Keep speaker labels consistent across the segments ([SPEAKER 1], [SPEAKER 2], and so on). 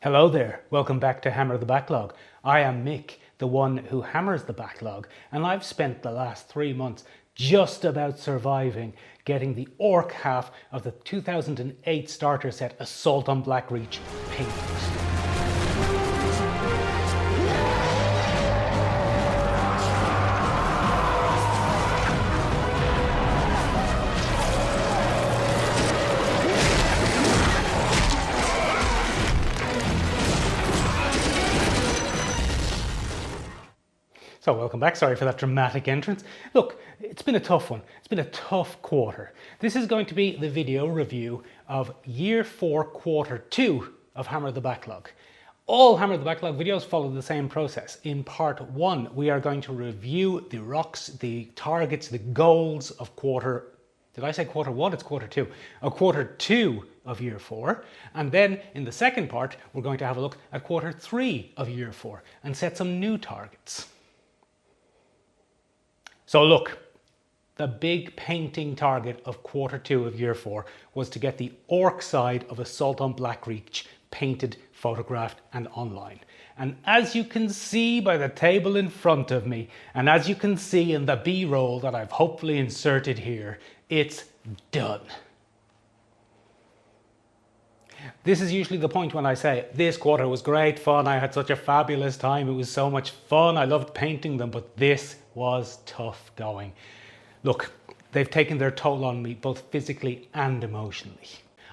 [SPEAKER 1] Hello there, welcome back to Hammer the Backlog. I am Mick, the one who hammers the backlog, and I've spent the last 3 months just about surviving getting the orc half of the 2008 starter set Assault on Blackreach painted. So welcome back, sorry for that dramatic entrance. Look, it's been a tough one. It's been a tough quarter. This is going to be the video review of Year 4, Quarter 2 of Hammer the Backlog. All Hammer the Backlog videos follow the same process. In part 1, we are going to review the rocks, the targets, the goals of quarter... Did I say quarter 1? It's quarter 2. Of quarter 2 of Year 4. And then in the second part, we're going to have a look at quarter 3 of Year 4 and set some new targets. So look, the big painting target of quarter 2 of Year 4 was to get the orc side of Assault on Blackreach painted, photographed and online. And as you can see by the table in front of me, and as you can see in the B-roll that I've hopefully inserted here, it's done. This is usually the point when I say, this quarter was great fun, I had such a fabulous time, it was so much fun, I loved painting them, but this was tough going. Look, they've taken their toll on me both physically and emotionally.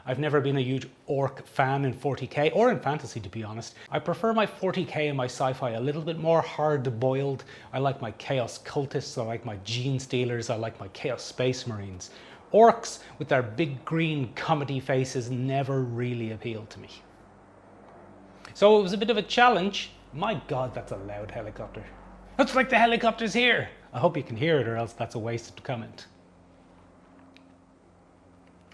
[SPEAKER 1] I've never been a huge orc fan in 40k or in fantasy, to be honest. I prefer my 40k and my sci-fi a little bit more hard-boiled. I like my chaos cultists, I like my gene stealers, I like my chaos space marines. Orcs with their big green comedy faces never really appealed to me. So it was a bit of a challenge. My God, that's a loud helicopter. Looks like the helicopter's here. I hope you can hear it, or else that's a wasted comment.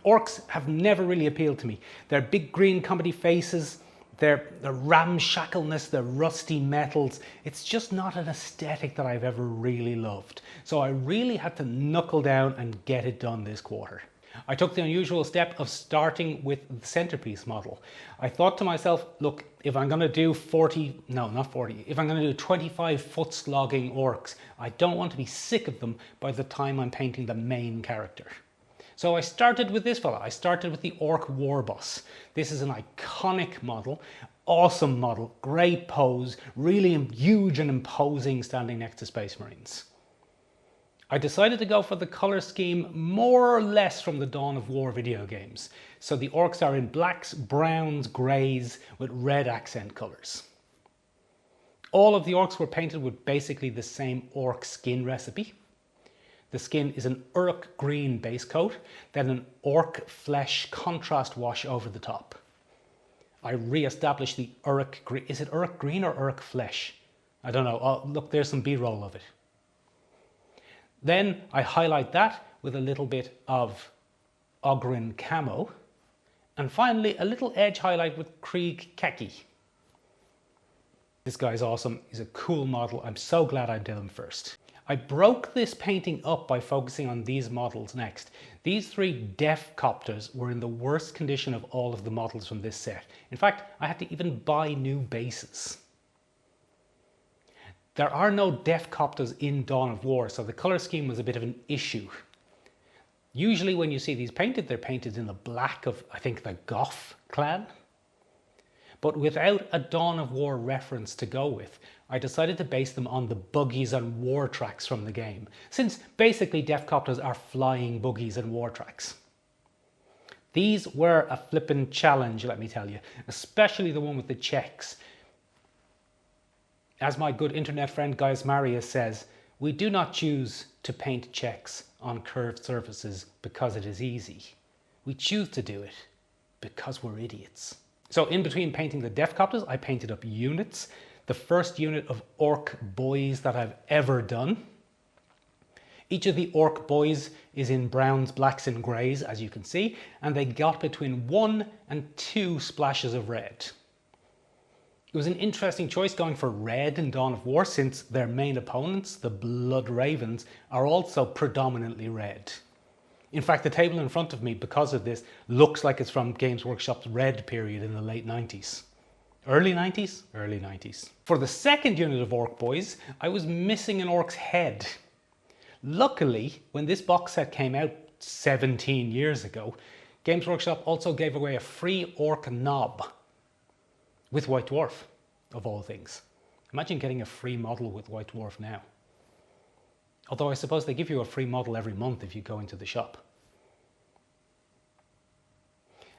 [SPEAKER 1] Orcs have never really appealed to me. Their big green comedy faces, their ramshackleness, their rusty metals, it's just not an aesthetic that I've ever really loved. So I really had to knuckle down and get it done this quarter. I took the unusual step of starting with the centerpiece model. I thought to myself, look, if I'm going to do if I'm going to do 25 foot slogging orcs, I don't want to be sick of them by the time I'm painting the main character. So I started with this fella. I started with the Orc War Boss. This is an iconic model, awesome model, great pose, really huge and imposing standing next to Space Marines. I decided to go for the color scheme more or less from the Dawn of War video games. So the orcs are in blacks, browns, greys with red accent colors. All of the orcs were painted with basically the same orc skin recipe. The skin is an Uruk green base coat, then an orc flesh contrast wash over the top. I re-established the Uruk green. Is it Uruk green or Uruk flesh? I don't know. Oh, look, there's some B-roll of it. Then I highlight that with a little bit of Ogryn camo. And finally, a little edge highlight with Krieg khaki. This guy's awesome. He's a cool model. I'm so glad I did him first. I broke this painting up by focusing on these models next. These 3 death copters were in the worst condition of all of the models from this set. In fact, I had to even buy new bases. There are no death copters in Dawn of War, so the color scheme was a bit of an issue. Usually when you see these painted, they're painted in the black of, I think, the Goth clan. But without a Dawn of War reference to go with, I decided to base them on the buggies and war tracks from the game, since basically Deathcopters are flying buggies and war tracks. These were a flippin' challenge, let me tell you, especially the one with the checks. As my good internet friend Gaius Marius says, we do not choose to paint checks on curved surfaces because it is easy. We choose to do it because we're idiots. So in between painting the Deathcopters, I painted up units. The first unit of orc boys that I've ever done. Each of the orc boys is in browns, blacks and greys, as you can see, and they got between 1 and 2 splashes of red. It was an interesting choice going for red in Dawn of War, since their main opponents, the Blood Ravens, are also predominantly red. In fact, the table in front of me, because of this, looks like it's from Games Workshop's red period in the late 90s. Early 90s? Early 90s. For the second unit of Orc Boys, I was missing an orc's head. Luckily, when this box set came out 17 years ago, Games Workshop also gave away a free orc knob with White Dwarf, of all things. Imagine getting a free model with White Dwarf now. Although I suppose they give you a free model every month if you go into the shop.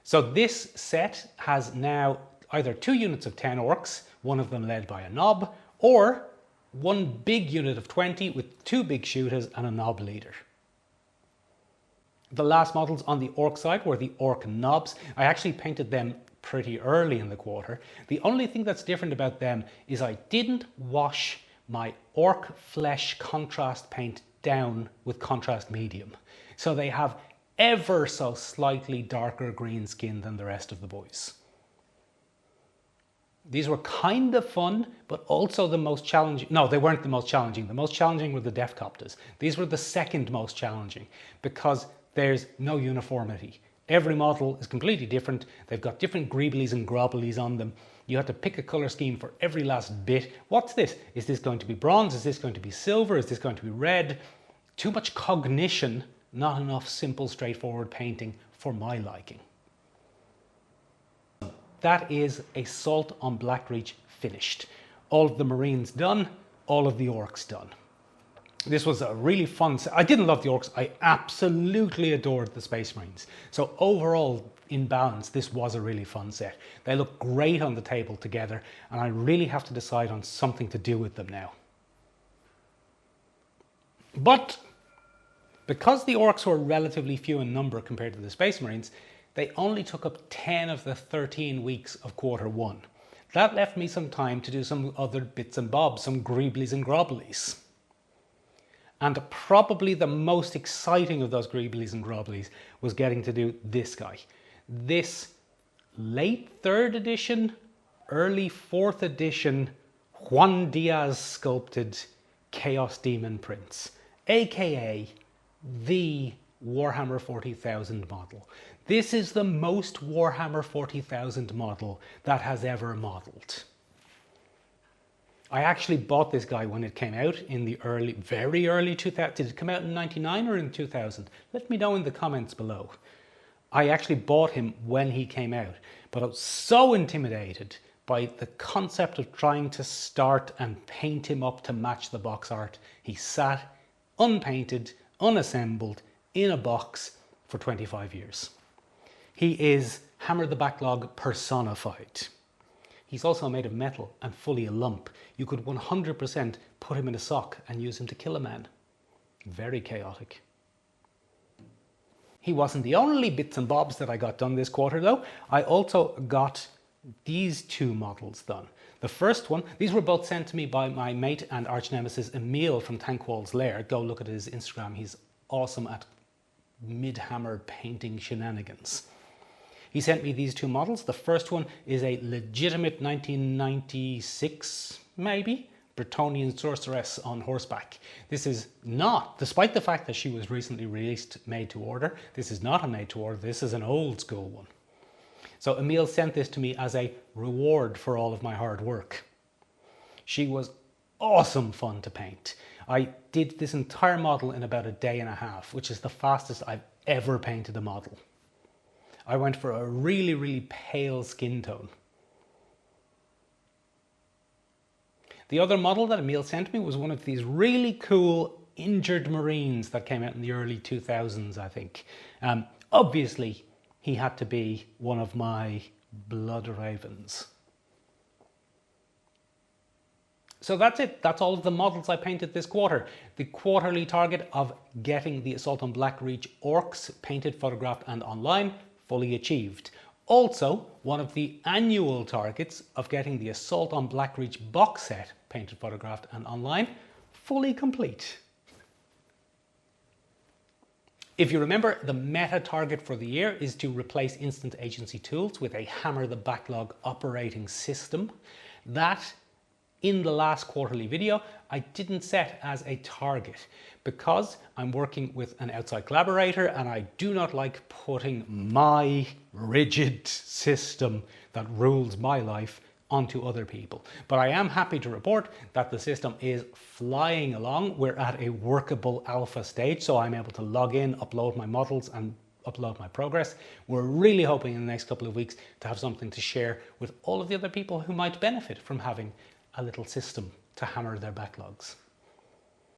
[SPEAKER 1] So this set has now either 2 units of 10 orcs, one of them led by a knob, or one big unit of 20 with 2 big shooters and a knob leader. The last models on the orc side were the orc knobs. I actually painted them pretty early in the quarter. The only thing that's different about them is I didn't wash my orc flesh contrast paint down with contrast medium. So they have ever so slightly darker green skin than the rest of the boys. These were kind of fun, but also the most challenging. No, they weren't the most challenging. The most challenging were the Deathcopters. These were the second most challenging because there's no uniformity. Every model is completely different. They've got different greeblies and grobblies on them. You have to pick a color scheme for every last bit. What's this? Is this going to be bronze? Is this going to be silver? Is this going to be red? Too much cognition, not enough simple, straightforward painting for my liking. That is Assault on Blackreach finished. All of the Marines done, all of the Orcs done. This was a really fun set. I didn't love the Orcs, I absolutely adored the Space Marines. So overall, in balance, this was a really fun set. They look great on the table together, and I really have to decide on something to do with them now. But because the Orcs were relatively few in number compared to the Space Marines, they only took up 10 of the 13 weeks of quarter 1. That left me some time to do some other bits and bobs, some greeblies and grobblies. And probably the most exciting of those greeblies and grobblies was getting to do this guy. This late 3rd edition, early 4th edition Juan Diaz sculpted Chaos Demon Prince, aka the Warhammer 40,000 model. This is the most Warhammer 40,000 model that has ever modeled. I actually bought this guy when it came out in the very early 2000s. Did it come out in 99 or in 2000? Let me know in the comments below. I actually bought him when he came out, but I was so intimidated by the concept of trying to start and paint him up to match the box art. He sat unpainted, unassembled, in a box for 25 years. He is Hammer the Backlog personified. He's also made of metal and fully a lump. You could 100% put him in a sock and use him to kill a man. Very chaotic. He wasn't the only bits and bobs that I got done this quarter though. I also got these 2 models done. The first one, these were both sent to me by my mate and arch nemesis Emil from Tankwall's Lair. Go look at his Instagram. He's awesome at mid-hammer painting shenanigans. He sent me these 2 models. The first one is a legitimate 1996, maybe, Bretonnian sorceress on horseback. This is not, despite the fact that she was recently released made to order, this is not a made to order, this is an old school one. So Emil sent this to me as a reward for all of my hard work. She was awesome fun to paint. I did this entire model in about a day and a half, which is the fastest I've ever painted a model. I went for a really, really pale skin tone. The other model that Emil sent me was one of these really cool injured Marines that came out in the early 2000s, I think. Obviously, he had to be one of my Blood Ravens. So that's it. That's all of the models I painted this quarter. The quarterly target of getting the Assault on Blackreach Orcs painted, photographed and online, fully achieved. Also, one of the annual targets of getting the Assault on Blackreach box set painted, photographed and online, fully complete. If you remember, the meta target for the year is to replace instant agency tools with a Hammer the Backlog operating system. That, in the last quarterly video, I didn't set as a target because I'm working with an outside collaborator and I do not like putting my rigid system that rules my life onto other people. But I am happy to report that the system is flying along. We're at a workable alpha stage, so I'm able to log in, upload my models and upload my progress. We're really hoping in the next couple of weeks to have something to share with all of the other people who might benefit from having a little system to hammer their backlogs.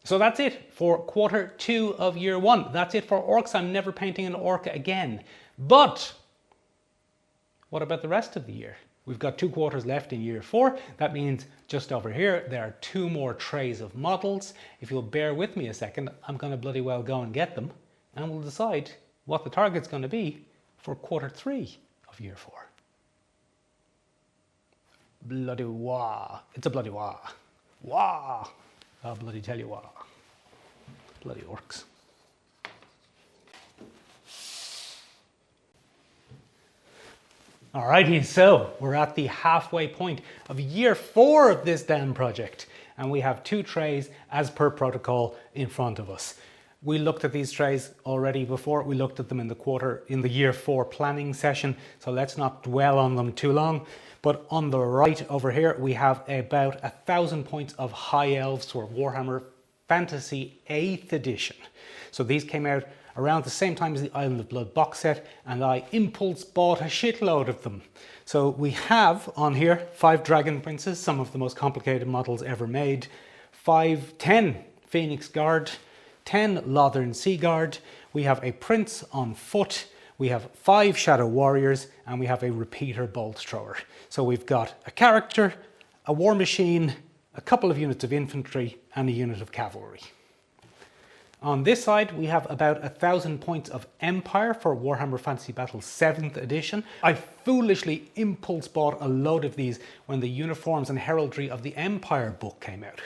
[SPEAKER 1] So that's it for quarter 2 of year 1. That's it for orcs. I'm never painting an orc again. But what about the rest of the year? We've got 2 quarters left in year 4. That means just over here, there are 2 more trays of models. If you'll bear with me a second, I'm going to bloody well go and get them, and we'll decide what the target's going to be for quarter 3 of year 4. Bloody wah. It's a bloody wah. Wah. I'll bloody tell you wah. Bloody orcs. Alrighty, so we're at the halfway point of year 4 of this damn project, and we have 2 trays as per protocol in front of us. We looked at these trays already before. We looked at them in the year 4 planning session, so let's not dwell on them too long. But on the right over here, we have about 1,000 points of High Elves for Warhammer Fantasy 8th edition. So these came out around the same time as the Island of Blood box set, and I impulse bought a shitload of them. So we have on here 5 Dragon Princes, some of the most complicated models ever made, 10 Phoenix Guard, 10 Lothern Sea Guard, we have a Prince on foot, we have 5 Shadow Warriors, and we have a Repeater Bolt Thrower. So we've got a character, a War Machine, a couple of units of infantry, and a unit of cavalry. On this side, we have about 1,000 points of Empire for Warhammer Fantasy Battles 7th edition. I foolishly impulse bought a load of these when the Uniforms and Heraldry of the Empire book came out.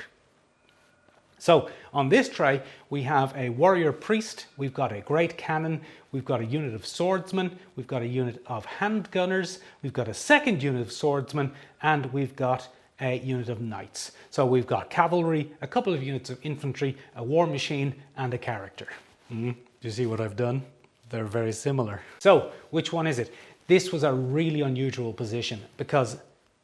[SPEAKER 1] So on this tray, we have a Warrior Priest, we've got a Great Cannon, we've got a unit of Swordsmen, we've got a unit of Handgunners, we've got a second unit of Swordsmen, and we've got a unit of Knights. So we've got cavalry, a couple of units of infantry, a war machine, and a character. Do you see what I've done? They're very similar. So which one is it? This was a really unusual position because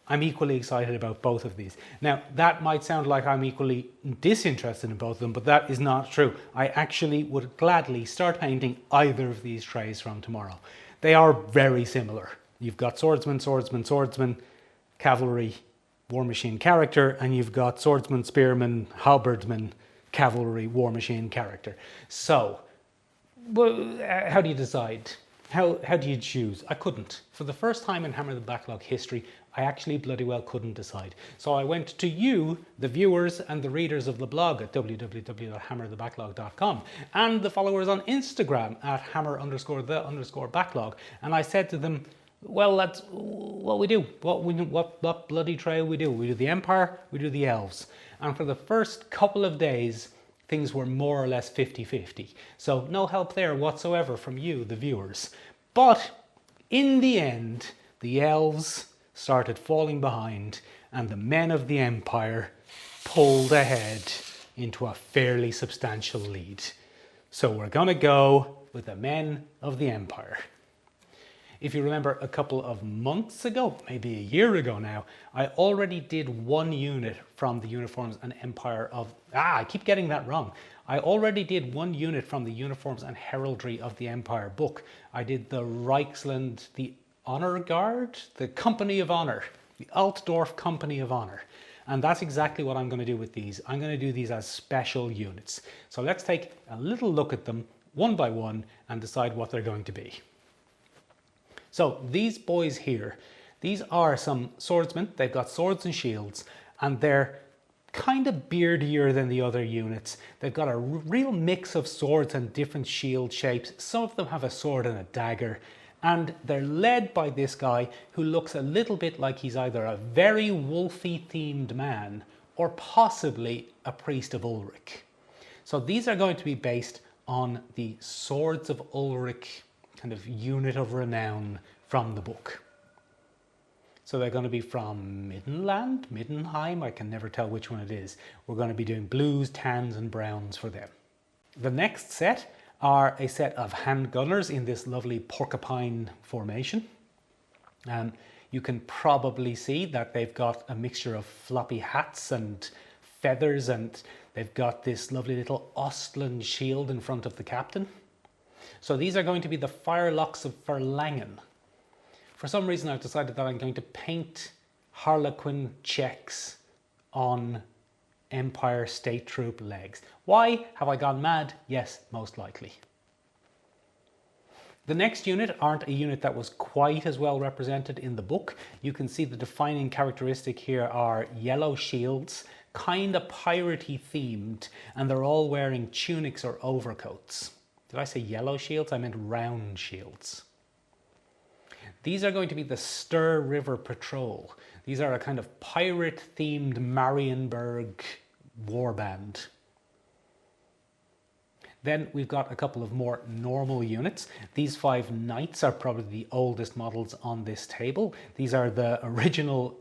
[SPEAKER 1] I'm equally excited about both of these. Now, that might sound like I'm equally disinterested in both of them, but that is not true. I actually would gladly start painting either of these trays from tomorrow. They are very similar. You've got Swordsman, Swordsman, Swordsman, Cavalry, War Machine character, and you've got Swordsman, Spearman, Halberdman, Cavalry, War Machine character. So, well, how do you decide? How do you choose? I couldn't. For the first time in Hammer the Backlog history, I actually bloody well couldn't decide. So I went to you, the viewers and the readers of the blog at www.hammerthebacklog.com, and the followers on Instagram at hammer_the_backlog, and I said to them, well, that's what we do. What bloody trail we do. We do the Empire, we do the Elves. And for the first couple of days, things were more or less 50-50. So no help there whatsoever from you, the viewers. But in the end, the Elves started falling behind and the men of the Empire pulled ahead into a fairly substantial lead. So we're going to go with the men of the Empire. If you remember a couple of months ago, maybe a year ago now, I already did 1 unit from the Uniforms and Empire of... I keep getting that wrong. I already did 1 unit from the Uniforms and Heraldry of the Empire book. I did the Reichsland, the Honor Guard, the Company of Honor, the Altdorf Company of Honor. And that's exactly what I'm going to do with these. I'm going to do these as special units. So let's take a little look at them one by one and decide what they're going to be. So these boys here, these are some swordsmen. They've got swords and shields, and they're kind of beardier than the other units. They've got a real mix of swords and different shield shapes. Some of them have a sword and a dagger, and they're led by this guy who looks a little bit like he's either a very wolfy themed man or possibly a priest of Ulrich. So these are going to be based on the Swords of Ulrich kind of unit of renown from the book. So they're going to be from Middenland, Middenheim, I can never tell which one it is. We're going to be doing blues, tans and browns for them. The next set are a set of handgunners in this lovely porcupine formation. You can probably see that they've got a mixture of floppy hats and feathers, and they've got this lovely little Ostland shield in front of the captain. So these are going to be the Firelocks of Verlangen. For some reason I've decided that I'm going to paint Harlequin checks on Empire State Troop legs. Why? Have I gone mad? Yes, most likely. The next unit aren't a unit that was quite as well represented in the book. You can see the defining characteristic here are yellow shields, kind of piratey themed, and they're all wearing tunics or overcoats. Did I say yellow shields? I meant round shields. These are going to be the Stir River Patrol. These are a kind of pirate-themed Marienburg warband. Then we've got a couple of more normal units. These 5 knights are probably the oldest models on this table. These are the original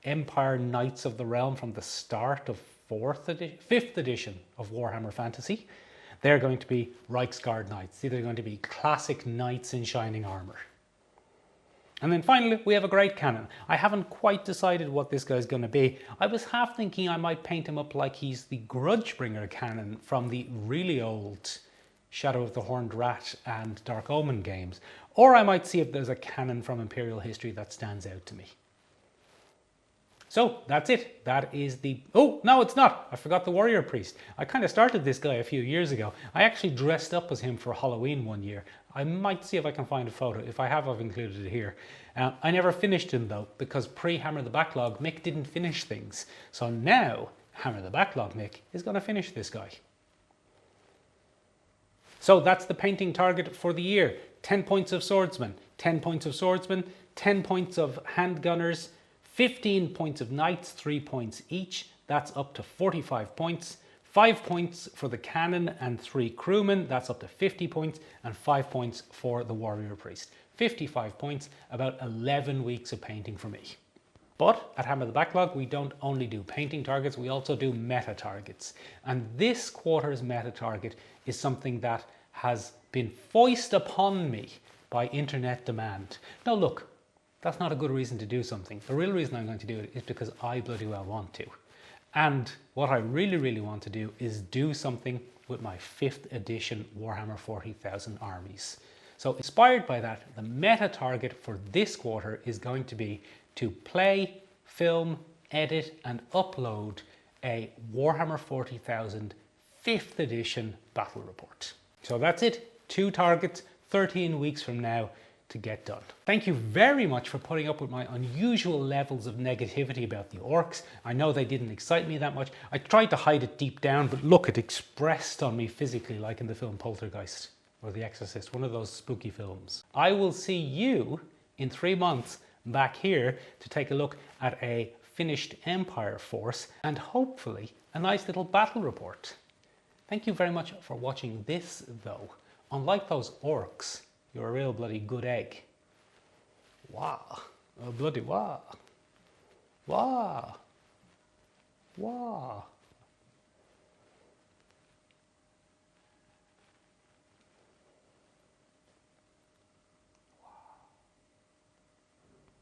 [SPEAKER 1] Empire Knights of the Realm from the start of 5th edition of Warhammer Fantasy. They're going to be Reiksguard Knights. These are going to be classic knights in shining armor. And then finally, we have a great cannon. I haven't quite decided what this guy's going to be. I was half thinking I might paint him up like he's the Grudgebringer cannon from the really old Shadow of the Horned Rat and Dark Omen games. Or I might see if there's a cannon from Imperial history that stands out to me. So that's it. That is the... Oh, no, it's not. I forgot the Warrior Priest. I kind of started this guy a few years ago. I actually dressed up as him for Halloween one year. I might see if I can find a photo. If I have, I've included it here. I never finished him though, because pre-Hammer the Backlog, Mick didn't finish things. So now, Hammer the Backlog Mick is going to finish this guy. So that's the painting target for the year. 10 points of swordsman, 10 points of swordsman, 10 points of handgunners, 15 points of knights, 3 points each. That's up to 45 points. 5 points for the cannon and 3 crewmen, that's up to 50 points, and 5 points for the warrior priest. 55 points, about 11 weeks of painting for me. But at Hammer the Backlog, we don't only do painting targets, we also do meta targets. And this quarter's meta target is something that has been foisted upon me by internet demand. Now look, that's not a good reason to do something. The real reason I'm going to do it is because I bloody well want to. And what I really want to do is do something with my 5th edition Warhammer 40,000 armies. So inspired by that, the meta target for this quarter is going to be to play, film, edit and upload a Warhammer 40,000 5th edition battle report. So that's it, 2 targets, 13 weeks from now to get done. Thank you very much for putting up with my unusual levels of negativity about the orcs. I know they didn't excite me that much. I tried to hide it deep down, but look, it expressed on me physically, like in the film Poltergeist or The Exorcist, one of those spooky films. I will see you in 3 months back here to take a look at a finished Empire force and hopefully a nice little battle report. Thank you very much for watching this though. Unlike those orcs, you're a real bloody good egg. Wow. Oh, bloody wow. Wow. Wow.